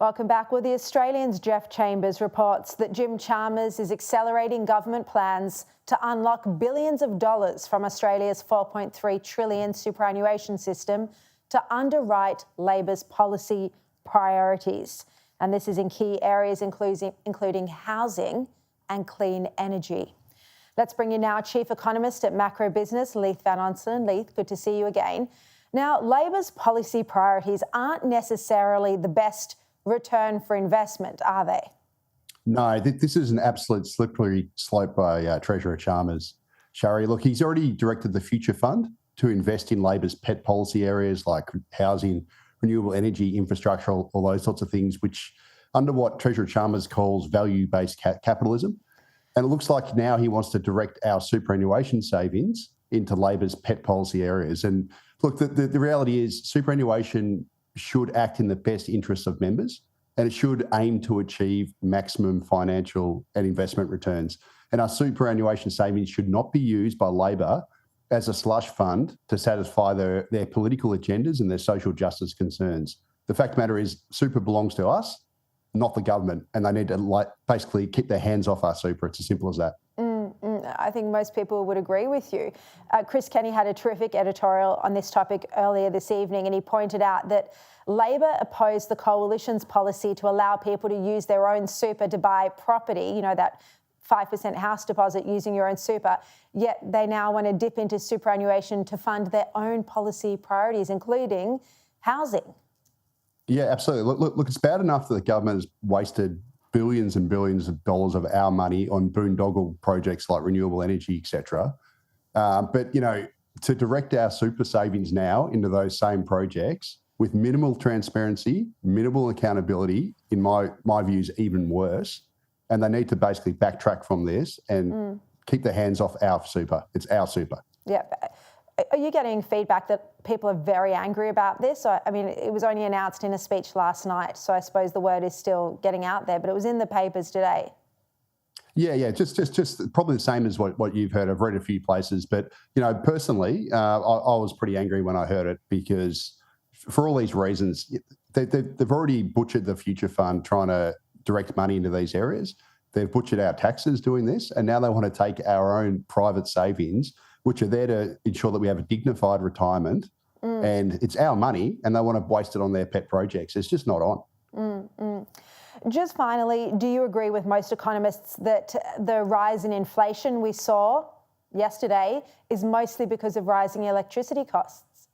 Welcome back. Well, the Australian's Jeff Chambers reports that Jim Chalmers is accelerating government plans to unlock billions of dollars from Australia's $4.3 trillion superannuation system to underwrite Labor's policy priorities. And this is in key areas including housing and clean energy. Let's bring you now Chief Economist at Macro Business, Leith Van Onselen. Leith, good to see you again. Now, Labor's policy priorities aren't necessarily the best return for investment, are they? No, this is an absolute slippery slope by Treasurer Chalmers. Sharri, look, he's already directed the Future Fund to invest in Labor's pet policy areas like housing, renewable energy, infrastructure, all those sorts of things, which under what Treasurer Chalmers calls value-based capitalism. And it looks like now he wants to direct our superannuation savings into Labor's pet policy areas. And look, the reality is superannuation should act in the best interests of members, and it should aim to achieve maximum financial and investment returns. And our superannuation savings should not be used by Labor as a slush fund to satisfy their political agendas and their social justice concerns. The fact of the matter is super belongs to us, not the government, and they need to basically keep their hands off our super. It's as simple as that. I think most people would agree with you. Chris Kenny had a terrific editorial on this topic earlier this evening, and he pointed out that Labor opposed the Coalition's policy to allow people to use their own super to buy property, you know, that 5% house deposit using your own super, yet they now want to dip into superannuation to fund their own policy priorities, including housing. Yeah, absolutely. Look, it's bad enough that the government has wasted billions and billions of dollars of our money on boondoggle projects like renewable energy, etc. But, you know, to direct our super savings now into those same projects with minimal transparency, minimal accountability, in my views, even worse. And they need to basically backtrack from this and keep their hands off our super. It's our super. Yeah. Are you getting feedback that people are very angry about this? I mean, it was only announced in a speech last night, so I suppose the word is still getting out there, but it was in the papers today. Yeah, just probably the same as what you've heard. I've read a few places, but, you know, personally, I was pretty angry when I heard it because for all these reasons, they've already butchered the Future Fund trying to direct money into these areas. They've butchered our taxes doing this, and now they want to take our own private savings, which are there to ensure that we have a dignified retirement, and it's our money, and they want to waste it on their pet projects. It's just not on. Just finally, do you agree with most economists that the rise in inflation we saw yesterday is mostly because of rising electricity costs?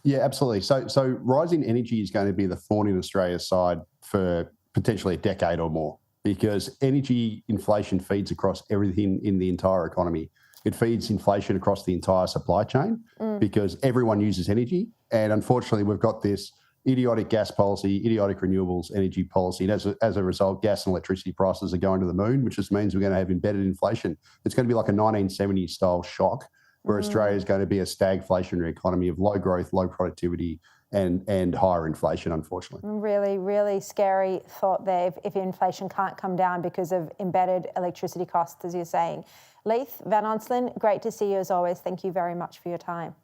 Yeah, absolutely. So rising energy is going to be the thorn in Australia's side for potentially a decade or more, because energy inflation feeds across everything in the entire economy. It feeds inflation across the entire supply chain because everyone uses energy. And unfortunately, we've got this idiotic gas policy, idiotic renewables energy policy. And as a result, gas and electricity prices are going to the moon, which just means we're going to have embedded inflation. It's going to be like a 1970s style shock where Australia is going to be a stagflationary economy of low growth, low productivity, and higher inflation, unfortunately. Really, really scary thought there if inflation can't come down because of embedded electricity costs, as you're saying. Leith Van Onselen, great to see you as always. Thank you very much for your time.